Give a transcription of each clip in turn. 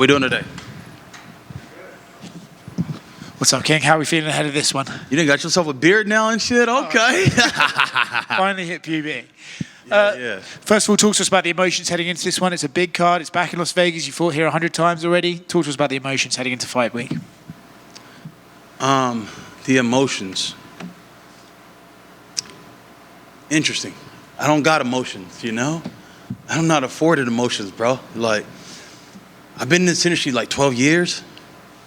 we doing today? What's up, King? How are we feeling ahead of this one? You done got yourself a beard now and shit? Okay. Finally hit puberty. Yeah. First of all, talk to us about the emotions heading into this one. It's a big card. It's back in Las Vegas. You fought here 100 times already. Talk to us about the emotions heading into fight week. The emotions. Interesting. I don't got emotions, you know? I'm not afforded emotions, bro. Like, I've been in this industry like 12 years.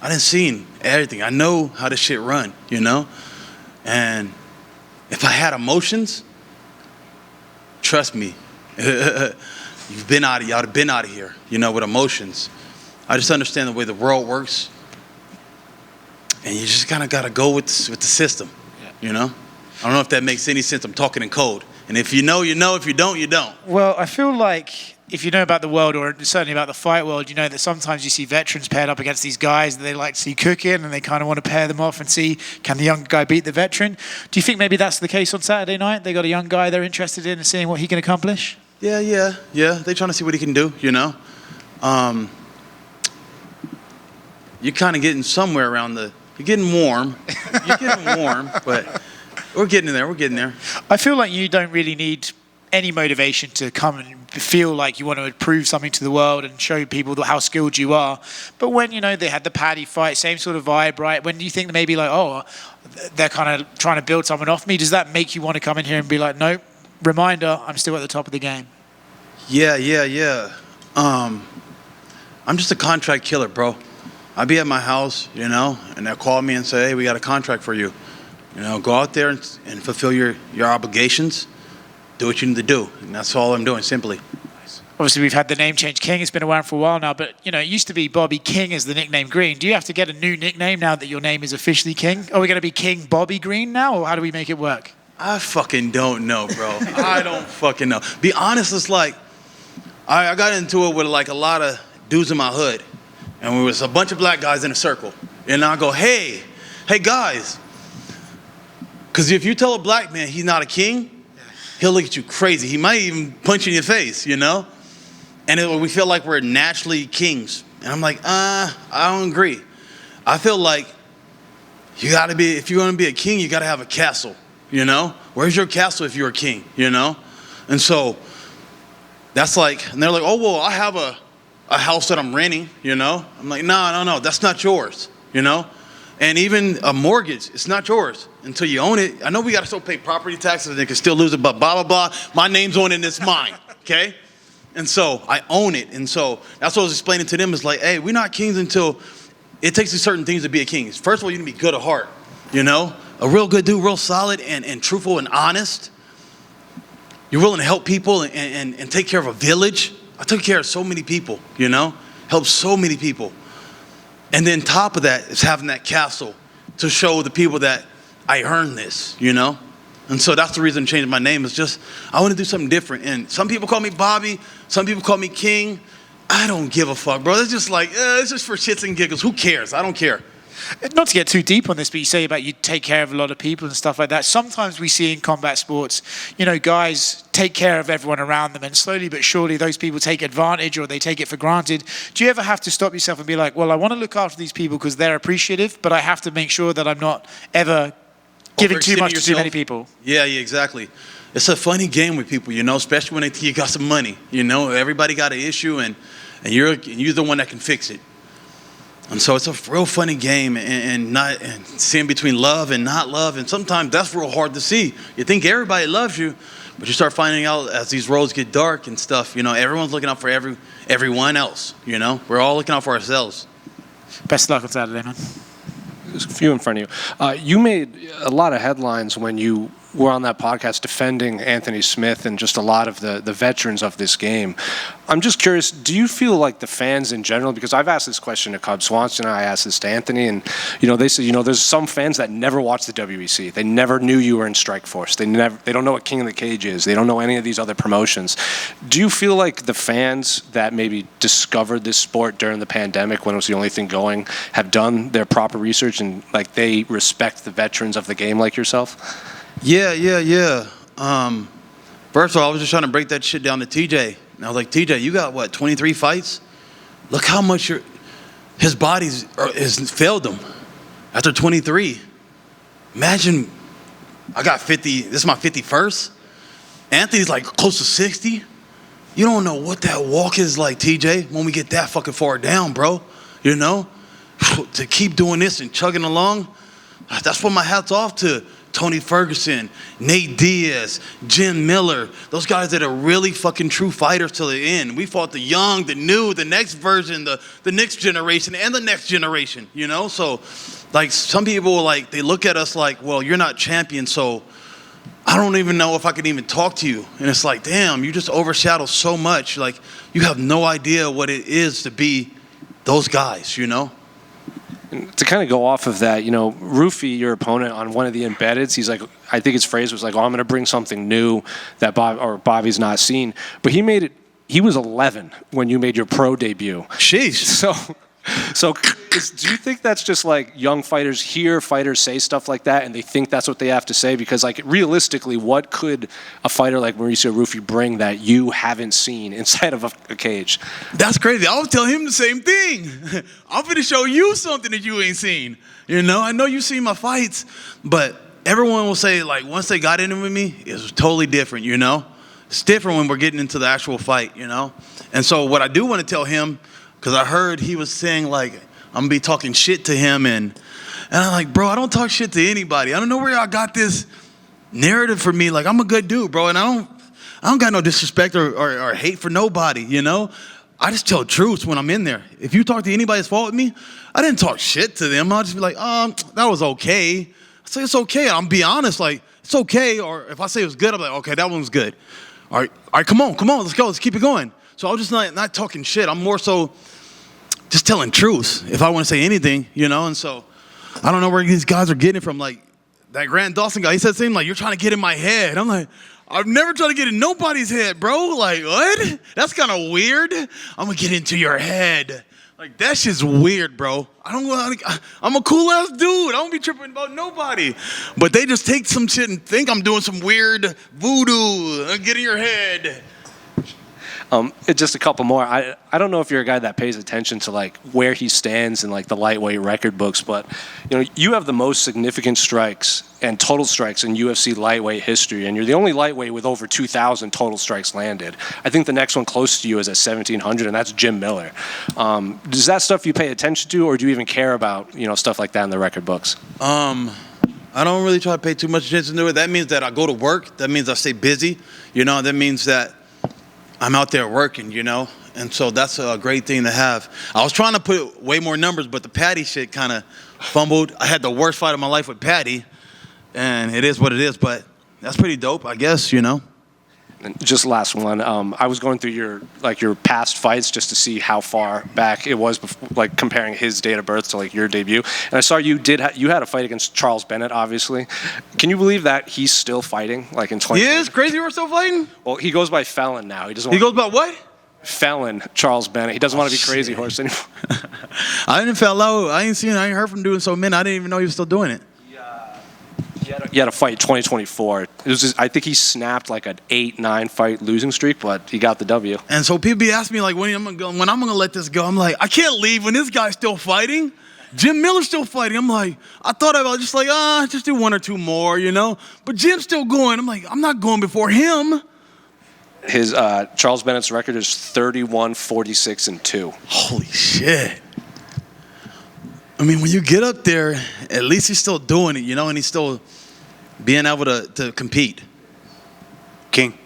I done seen everything. I know how this shit run, you know? And if I had emotions, trust me, y'all have been out of here, you know, with emotions. I just understand the way the world works. And you just kind of got to go with the system, you know? I don't know if that makes any sense. I'm talking in code. And if you know, you know. If you don't, you don't. Well, I feel like if you know about the world, or certainly about the fight world, you know that sometimes you see veterans paired up against these guys that they like to see cooking, and they kind of want to pair them off and see, can the young guy beat the veteran? Do you think maybe that's the case on Saturday night? They got a young guy they're interested in and seeing what he can accomplish? Yeah. They trying to see what he can do, you know? You're kind of getting somewhere around you're getting warm. But we're getting there. I feel like you don't really need any motivation to come and feel like you want to prove something to the world and show people how skilled you are. But when, you know, they had the Paddy fight, same sort of vibe, right? When you think maybe like, oh, they're kind of trying to build someone off me, does that make you want to come in here and be like, nope, reminder, I'm still at the top of the game? Yeah. I'm just a contract killer, bro. I'll be at my house, you know, and they'll call me and say, hey, we got a contract for you. You know, go out there and fulfill your obligations. Do what you need to do. And that's all I'm doing, simply. Obviously, we've had the name change. King has been around for a while now, but, you know, it used to be Bobby King as the nickname Green. Do you have to get a new nickname now that your name is officially King? Are we going to be King Bobby Green now, or how do we make it work? I fucking don't know, bro. I don't fucking know. Be honest, it's like, I got into it with like a lot of dudes in my hood. And we was a bunch of black guys in a circle. And I go, hey guys. Because if you tell a black man he's not a king, he'll look at you crazy. He might even punch you in your face, you know? And we feel like we're naturally kings. And I'm like, I don't agree. I feel like if you're going to be a king, you got to have a castle, you know? Where's your castle if you're a king, you know? And so that's like, and they're like, oh, well, I have a house that I'm renting, you know? I'm like, no, that's not yours, you know? And even a mortgage, it's not yours until you own it. I know we got to still pay property taxes and they can still lose it, but blah, blah, blah. My name's on it and it's mine, okay? And so I own it. And so that's what I was explaining to them is like, hey, we're not kings until it takes certain things to be a king. First of all, you need to be good at heart, you know? A real good dude, real solid and truthful and honest. You're willing to help people and take care of a village. I took care of so many people, you know, helped so many people. And then top of that is having that castle to show the people that I earned this, you know. And so that's the reason I'm changing my name is just, I want to do something different. And some people call me Bobby, some people call me King. I don't give a fuck, bro. It's just like, it's just for shits and giggles. Who cares? I don't care. Not to get too deep on this, but you say about you take care of a lot of people and stuff like that. Sometimes we see in combat sports, you know, guys take care of everyone around them, and slowly but surely those people take advantage or they take it for granted. Do you ever have to stop yourself and be like, well, I want to look after these people because they're appreciative, but I have to make sure that I'm not ever giving too much to too many people? Yeah, exactly. It's a funny game with people, you know, especially when they think you got some money. You know, everybody got an issue and you're the one that can fix it. And so it's a real funny game and seeing between love and not love. And sometimes that's real hard to see. You think everybody loves you, but you start finding out as these roads get dark and stuff, you know, everyone's looking out for everyone else, you know. We're all looking out for ourselves. Best of luck on Saturday, man. There's a few in front of you. You made a lot of headlines when you were on that podcast defending Anthony Smith and just a lot of the veterans of this game. I'm just curious, do you feel like the fans in general, because I've asked this question to Cub Swanson, I asked this to Anthony, and they say, there's some fans that never watched the WEC. They never knew you were in Strikeforce. They don't know what King of the Cage is. They don't know any of these other promotions. Do you feel like the fans that maybe discovered this sport during the pandemic when it was the only thing going have done their proper research and like they respect the veterans of the game like yourself? Yeah. First of all, I was just trying to break that shit down to TJ. And I was like, TJ, you got what, 23 fights? Look how much his has failed him after 23. Imagine I got 50. This is my 51st. Anthony's like close to 60. You don't know what that walk is like, TJ, when we get that fucking far down, bro. You know? To keep doing this and chugging along, that's what my hat's off to Tony Ferguson, Nate Diaz, Jim Miller, those guys that are really fucking true fighters till the end. We fought the young, the new, the next version, the next generation, and the next generation, you know? So, like, some people, like, they look at us like, well, you're not champion, so I don't even know if I could even talk to you. And it's like, damn, you just overshadow so much. Like, you have no idea what it is to be those guys, you know? And to kind of go off of that, you know, Rufy, your opponent on one of the embeddeds, he's like, I think his phrase was like, oh, I'm going to bring something new that Bobby's not seen. But he was 11 when you made your pro debut. Sheesh. So do you think that's just like young fighters hear fighters say stuff like that and they think that's what they have to say? Because like realistically, what could a fighter like Mauricio Rufy bring that you haven't seen inside of a cage? That's crazy. I was telling him the same thing. I'm going to show you something that you ain't seen. You know, I know you've seen my fights, but everyone will say like once they got in it with me, it was totally different, you know? It's different when we're getting into the actual fight, you know? And so what I do want to tell him, because I heard he was saying, like, I'm going to be talking shit to him. And I'm like, bro, I don't talk shit to anybody. I don't know where y'all got this narrative for me. Like, I'm a good dude, bro. And I don't got no disrespect or hate for nobody, you know? I just tell truths when I'm in there. If you talk to anybody that's fought with me, I didn't talk shit to them. I'll just be like, that was okay. I say it's okay. I'm be honest, like, it's okay. Or if I say it was good, I'm like, okay, that one was good. All right, come on, let's go. Let's keep it going. So I'm just not talking shit. I'm more so just telling truths if I want to say anything, you know? And so I don't know where these guys are getting it from. Like that Grant Dawson guy, he said something like, you're trying to get in my head. I'm like, I've never tried to get in nobody's head, bro. Like, what? That's kind of weird. I'm going to get into your head. Like, that shit's weird, bro. I'm a cool ass dude. I don't be tripping about nobody. But they just take some shit and think I'm doing some weird voodoo. Get in your head. Just a couple more. I don't know if you're a guy that pays attention to like where he stands in like the lightweight record books, but you know you have the most significant strikes and total strikes in UFC lightweight history, and you're the only lightweight with over 2,000 total strikes landed. I think the next one close to you is at 1,700, and that's Jim Miller. Is that stuff you pay attention to, or do you even care about stuff like that in the record books? I don't really try to pay too much attention to it. That means that I go to work. That means I stay busy. That means that I'm out there working, and so that's a great thing to have. I was trying to put way more numbers, but the Paddy shit kind of fumbled. I had the worst fight of my life with Paddy, and it is what it is, but that's pretty dope, I guess, And just last one. I was going through your past fights just to see how far back it was, before, comparing his date of birth to your debut. And I saw you had a fight against Charles Bennett, obviously. Can you believe that he's still fighting, in 2020? He is? Crazy we're still fighting? Well, he goes by Felon now. He goes by what? Felon, Charles Bennett. He doesn't want to be Crazy Horse anymore. I didn't fell out. I ain't heard from doing so many. I didn't even know he was still doing it. He had a fight 2024. I think he snapped an 8-9 fight losing streak, but he got the W. And so people be asking me when I'm gonna let this go. I'm like, I can't leave when this guy's still fighting. Jim Miller's still fighting. I'm like, I thought I was just just do one or two more, But Jim's still going. I'm like, I'm not going before him. His Charles Bennett's record is 31-46-2. Holy shit. I mean, when you get up there, at least he's still doing it, and he's still being able to compete. King,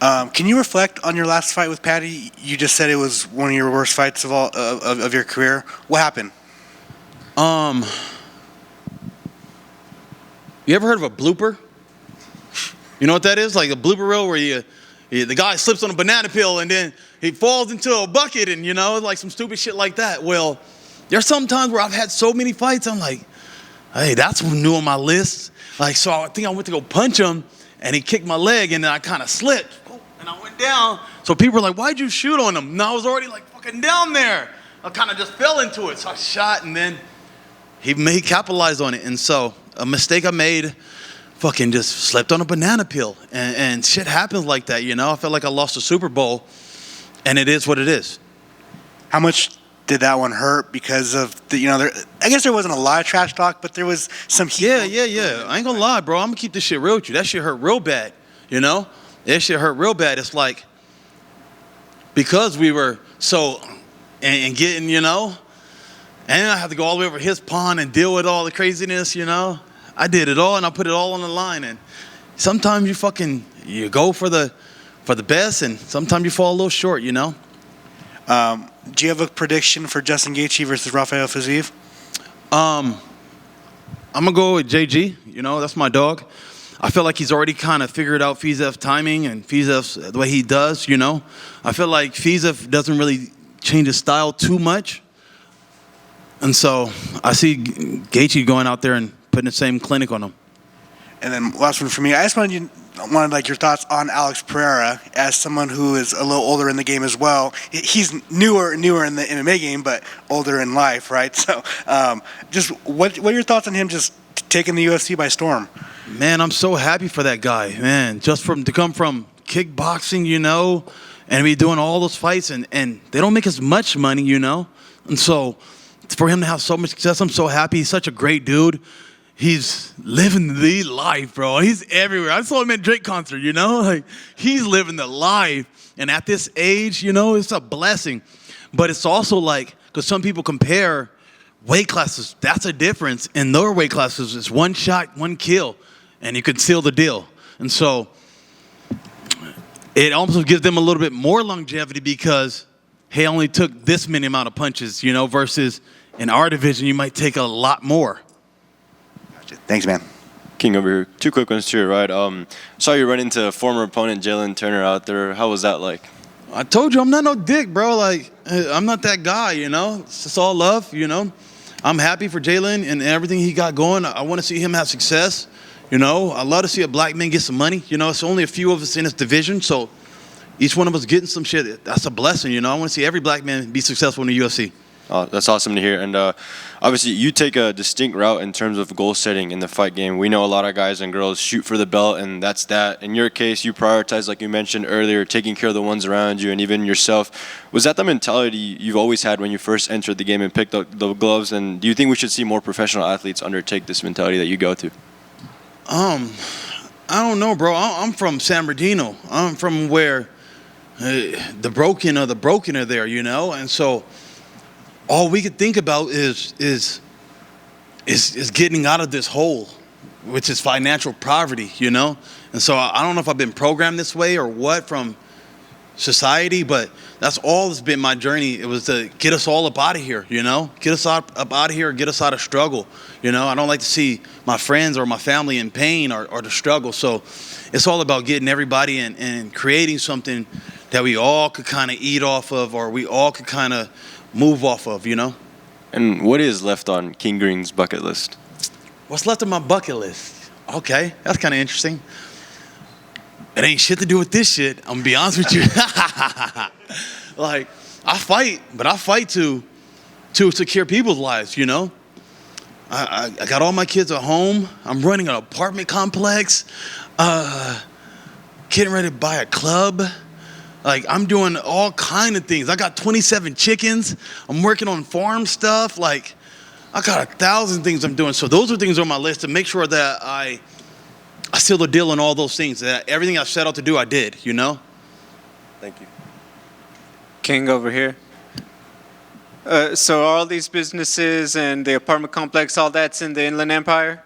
can you reflect on your last fight with Paddy? You just said it was one of your worst fights of all of your career. What happened? You ever heard of a blooper? You know what that is? Like a blooper reel where the guy slips on a banana peel and then he falls into a bucket and, some stupid shit like that. Well, there's some times where I've had so many fights, I'm like, hey, that's new on my list. So I think I went to go punch him, and he kicked my leg, and then I kind of slipped, and I went down. So people were like, why'd you shoot on him? No, I was already, fucking down there. I kind of just fell into it. So I shot, and then he capitalized on it. And so a mistake I made, fucking just slipped on a banana peel. And shit happens like that, I felt like I lost a Super Bowl, and it is what it is. How much did that one hurt because of I guess there wasn't a lot of trash talk, but there was some heat. Yeah. I ain't gonna lie, bro. I'm gonna keep this shit real with you. That shit hurt real bad, you know? That shit hurt real bad. It's like, because we were so, and getting, you know, and I have to go all the way over his pond and deal with all the craziness, you know? I did it all, and I put it all on the line, and sometimes you go for the best, and sometimes you fall a little short, you know? Do you have a prediction for Justin Gaethje versus Rafael Fiziev? I'm gonna go with JG. You know, that's my dog. I feel like he's already kind of figured out Fizev's timing and Fizev's the way he does. You know, I feel like Fizev doesn't really change his style too much, and so I see Gaethje going out there and putting the same clinic on him. And then last one for me, I just wanted like your thoughts on Alex Pereira as someone who is a little older in the game as well. He's newer in the MMA game, but older in life, right? So, just what are your thoughts on him just taking the UFC by storm? Man, I'm so happy for that guy, man. Just to come from kickboxing, you know, and be doing all those fights, and they don't make as much money, you know, and so for him to have so much success, I'm so happy. He's such a great dude. He's living the life, bro. He's everywhere. I saw him at Drake concert, you know? Like, he's living the life. And at this age, you know, it's a blessing. But it's also like, because some people compare weight classes. That's a difference. In their weight classes, it's one shot, one kill, and you can seal the deal. And so it also gives them a little bit more longevity because, hey, I only took this many amount of punches, you know, versus in our division, you might take a lot more. Thanks, man. King over here. 2 quick ones to your right. Saw you run into former opponent Jalen Turner out there. How was that like? I told you I'm not no dick, bro. Like, I'm not that guy, you know. It's just all love, you know. I'm happy for Jalen and everything he got going. I want to see him have success, you know. I love to see a black man get some money. You know, it's only a few of us in this division, so each one of us getting some shit, that's a blessing, you know. I want to see every black man be successful in the UFC. Oh, that's awesome to hear. And obviously, you take a distinct route in terms of goal setting in the fight game. We know a lot of guys and girls shoot for the belt, and that's that. In your case, you prioritize, like you mentioned earlier, taking care of the ones around you and even yourself. Was that the mentality you've always had when you first entered the game and picked up the gloves? And do you think we should see more professional athletes undertake this mentality that you go to? I don't know, bro. I'm from San Bernardino. I'm from where the broken are there, you know, and so all we could think about is getting out of this hole, which is financial poverty, you know? And so I don't know if I've been programmed this way or what from society, but that's all that's been my journey. It was to get us all up out of here, you know? Get us up out of here, get us out of struggle, you know? I don't like to see my friends or my family in pain or the struggle. So it's all about getting everybody and creating something that we all could kind of eat off of or we all could kind of move off of, you know? And what is left on King Green's bucket list? What's left on my bucket list? Okay, that's kind of interesting. It ain't shit to do with this shit. I'm gonna be honest with you. Like, I fight, but I fight to secure people's lives, you know? I got all my kids at home. I'm running an apartment complex. Getting ready to buy a club. Like, I'm doing all kind of things. I got 27 chickens. I'm working on farm stuff. Like, I got 1,000 things I'm doing. So those are things on my list to make sure that I seal the deal on all those things. That everything I set out to do, I did, you know? Thank you. King over here. So all these businesses and the apartment complex, all that's in the Inland Empire?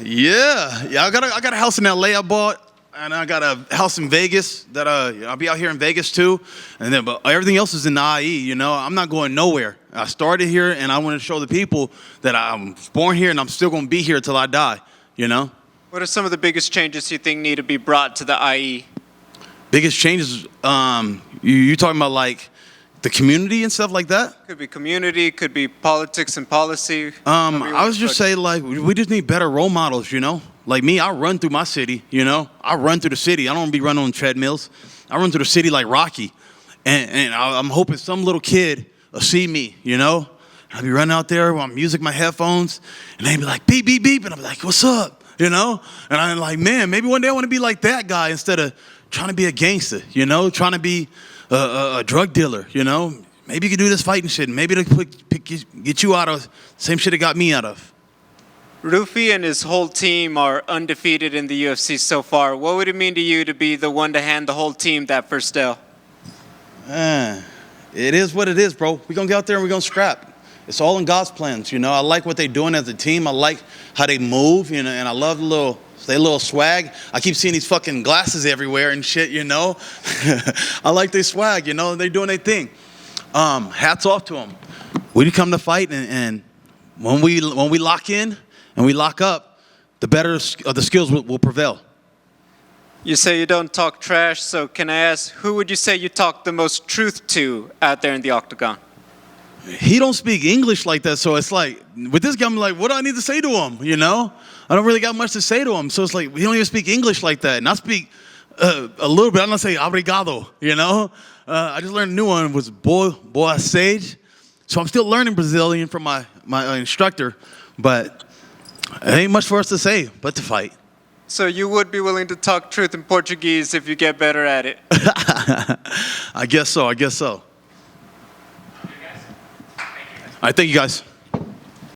Yeah. I got a house in LA I bought. And I got a house in Vegas that I'll be out here in Vegas too, and then but everything else is in the IE. You know, I'm not going nowhere. I started here, and I want to show the people that I'm born here, and I'm still going to be here till I die. You know. What are some of the biggest changes you think need to be brought to the IE? Biggest changes? You talking about like the community and stuff like that? Could be community, could be politics and policy. I was just saying like we just need better role models. You know. Like me, I run through my city, you know? I run through the city. I don't be running on treadmills. I run through the city like Rocky. And I'm hoping some little kid will see me, you know? I'll be running out there with my music, my headphones, and they be like, beep, beep, beep. And I'll be like, what's up? You know? And I'm like, man, maybe one day I want to be like that guy instead of trying to be a gangster, you know? Trying to be a drug dealer, you know? maybe you can do this fighting shit. Maybe it'll get you out of the same shit it got me out of. Rufy and his whole team are undefeated in the UFC so far. What would it mean to you to be the one to hand the whole team that first L? It is what it is, bro. We're going to get out there and we're going to scrap. It's all in God's plans, you know. I like what they're doing as a team. I like how they move, you know, and I love their little swag. I keep seeing these fucking glasses everywhere and shit, you know. I like their swag, you know. They're doing their thing. Hats off to them. We come to fight, and when we lock in and we lock up, the better of the skills will prevail. You say you don't talk trash, so can I ask, who would you say you talk the most truth to out there in the octagon? He don't speak English like that, so it's like, with this guy, I'm like, what do I need to say to him, you know? I don't really got much to say to him, so it's like, he don't even speak English like that. And I speak a little bit. I'm not saying obrigado, you know? I just learned a new one, was boa sage. So I'm still learning Brazilian from my instructor, but it ain't much for us to say but to fight. So you would be willing to talk truth in Portuguese if you get better at it? I guess so. All right, thank you guys.